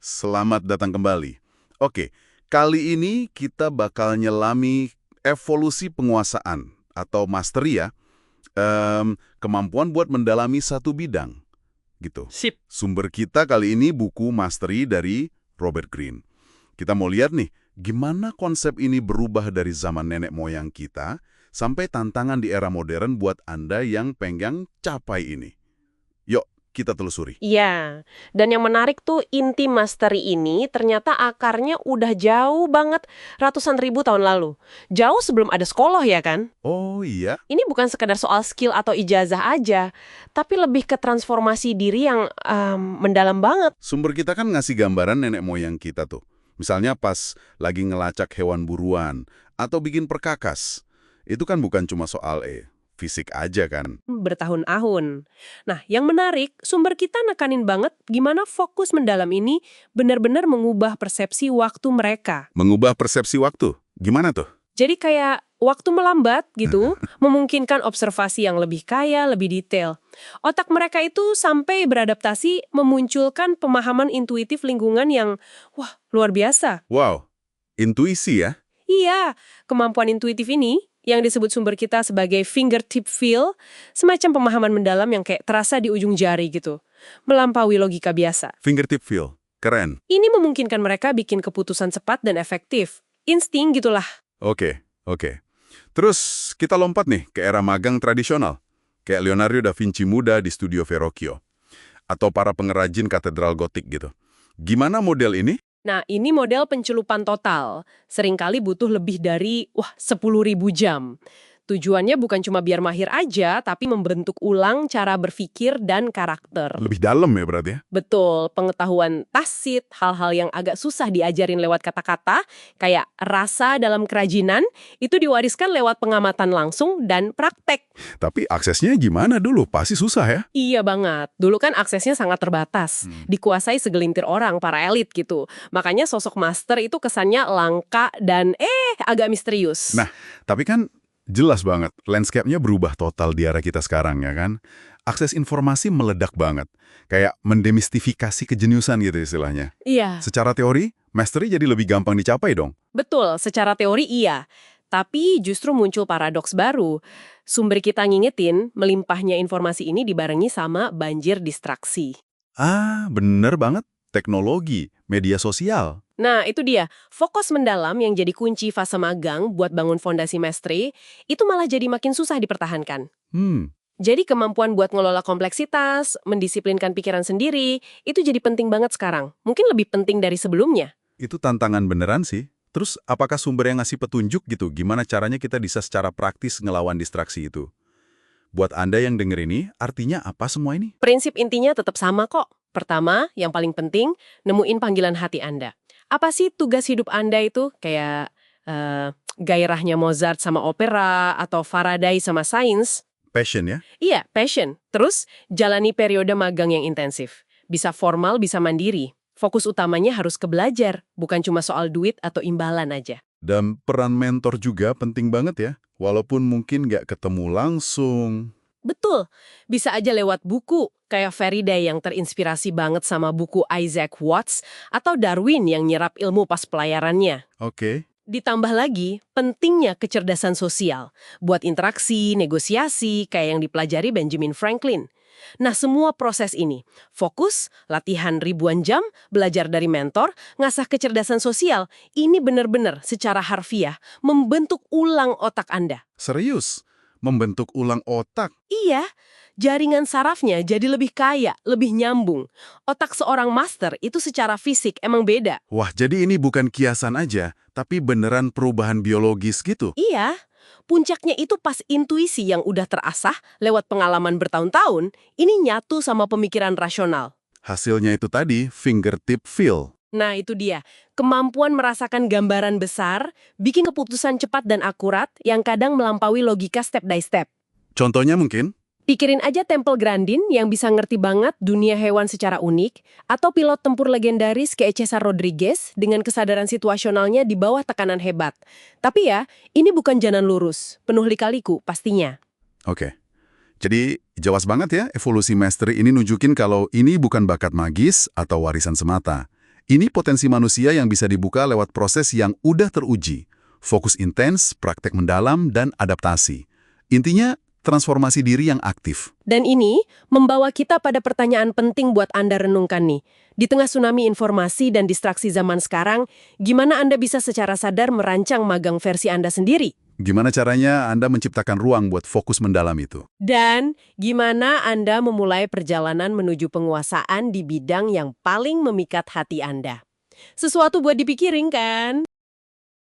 Selamat datang kembali. Oke, kali ini kita bakal nyelami evolusi penguasaan atau mastery ya, kemampuan buat mendalami satu bidang, gitu. Sip. Sumber kita kali ini buku Mastery dari Robert Greene. Kita mau lihat nih, gimana konsep ini berubah dari zaman nenek moyang kita sampai tantangan di era modern buat Anda yang pengen capai ini. Yuk, kita telusuri. Iya, dan yang menarik tuh inti mastery ini ternyata akarnya udah jauh banget ratusan ribu tahun lalu. Jauh sebelum ada sekolah ya kan? Oh iya? Ini bukan sekedar soal skill atau ijazah aja, tapi lebih ke transformasi diri yang mendalam banget. Sumber kita kan ngasih gambaran nenek moyang kita tuh. Misalnya pas lagi ngelacak hewan buruan atau bikin perkakas. Itu kan bukan cuma soal fisik aja kan. Bertahun-tahun. Nah, yang menarik, sumber kita nekanin banget gimana fokus mendalam ini benar-benar mengubah persepsi waktu mereka. Mengubah persepsi waktu. Gimana tuh? Jadi kayak waktu melambat gitu, memungkinkan observasi yang lebih kaya, lebih detail. Otak mereka itu sampai beradaptasi memunculkan pemahaman intuitif lingkungan yang, wah, luar biasa. Wow, intuisi ya? Iya, kemampuan intuitif ini yang disebut sumber kita sebagai fingertip feel, semacam pemahaman mendalam yang kayak terasa di ujung jari gitu, melampaui logika biasa. Fingertip feel. Keren. Ini memungkinkan mereka bikin keputusan cepat dan efektif. Insting gitulah. Oke. Terus kita lompat nih ke era magang tradisional. Kayak Leonardo da Vinci muda di studio Verrocchio. Atau para pengrajin katedral gotik gitu. Gimana model ini? Nah, ini model pencelupan total. Seringkali butuh lebih dari, 10.000 jam. Tujuannya bukan cuma biar mahir aja, tapi membentuk ulang cara berpikir dan karakter. Lebih dalam ya berarti ya? Betul, pengetahuan tacit, hal-hal yang agak susah diajarin lewat kata-kata, kayak rasa dalam kerajinan, itu diwariskan lewat pengamatan langsung dan praktek. Tapi aksesnya gimana dulu? Pasti susah ya? Iya banget. Dulu kan aksesnya sangat terbatas. Dikuasai segelintir orang, para elit gitu. Makanya sosok master itu kesannya langka dan agak misterius. Nah, tapi kan jelas banget, landscape-nya berubah total di era kita sekarang ya kan? Akses informasi meledak banget. Kayak mendemistifikasi kejeniusan gitu istilahnya. Iya, Secara teori, mastery jadi lebih gampang dicapai dong. betul. Secara teori iya. Tapi justru muncul paradoks baru. Sumber kita ngingetin, melimpahnya informasi ini dibarengi sama banjir distraksi. Ah, bener banget. Teknologi, media sosial. Nah, itu dia. Fokus mendalam yang jadi kunci fase magang buat bangun fondasi mastery, itu malah jadi makin susah dipertahankan. Jadi kemampuan buat ngelola kompleksitas, mendisiplinkan pikiran sendiri, itu jadi penting banget sekarang. Mungkin lebih penting dari sebelumnya. Itu tantangan beneran sih. Terus, apakah sumber yang ngasih petunjuk gitu? Gimana caranya kita bisa secara praktis ngelawan distraksi itu? Buat Anda yang denger ini, artinya apa semua ini? Prinsip intinya tetap sama kok. Pertama, yang paling penting, nemuin panggilan hati Anda. Apa sih tugas hidup Anda itu? Kayak gairahnya Mozart sama opera, atau Faraday sama sains? Passion ya? Iya, passion. Terus, jalani periode magang yang intensif. Bisa formal, bisa mandiri. Fokus utamanya harus ke belajar, bukan cuma soal duit atau imbalan aja. Dan peran mentor juga penting banget ya. Walaupun mungkin nggak ketemu langsung. Betul, bisa aja lewat buku, kayak Faraday yang terinspirasi banget sama buku Isaac Watts, atau Darwin yang nyerap ilmu pas pelayarannya. Oke. Ditambah lagi, pentingnya kecerdasan sosial, buat interaksi, negosiasi, kayak yang dipelajari Benjamin Franklin. Nah, semua proses ini, fokus, latihan ribuan jam, belajar dari mentor, ngasah kecerdasan sosial, ini benar-benar secara harfiah membentuk ulang otak Anda. Serius? Membentuk ulang otak? Iya, jaringan sarafnya jadi lebih kaya, lebih nyambung. Otak seorang master itu secara fisik emang beda. Wah, jadi ini bukan kiasan aja, tapi beneran perubahan biologis gitu? Iya, puncaknya itu pas intuisi yang udah terasah lewat pengalaman bertahun-tahun, ini nyatu sama pemikiran rasional. Hasilnya itu tadi, fingertip feel. Nah, itu dia. Kemampuan merasakan gambaran besar, bikin keputusan cepat dan akurat yang kadang melampaui logika step by step. Contohnya mungkin? Pikirin aja Temple Grandin yang bisa ngerti banget dunia hewan secara unik, atau pilot tempur legendaris kayak Cesar Rodriguez dengan kesadaran situasionalnya di bawah tekanan hebat. Tapi ya, ini bukan jalan lurus, penuh lika-liku pastinya. Oke. Jadi, jelas banget ya, evolusi mastery ini nunjukin kalau ini bukan bakat magis atau warisan semata. Ini potensi manusia yang bisa dibuka lewat proses yang udah teruji. Fokus intens, praktek mendalam, dan adaptasi. Intinya, transformasi diri yang aktif. Dan ini membawa kita pada pertanyaan penting buat Anda renungkan nih. Di tengah tsunami informasi dan distraksi zaman sekarang, gimana Anda bisa secara sadar merancang magang versi Anda sendiri? Gimana caranya Anda menciptakan ruang buat fokus mendalam itu? Dan gimana Anda memulai perjalanan menuju penguasaan di bidang yang paling memikat hati Anda? Sesuatu buat dipikirin kan?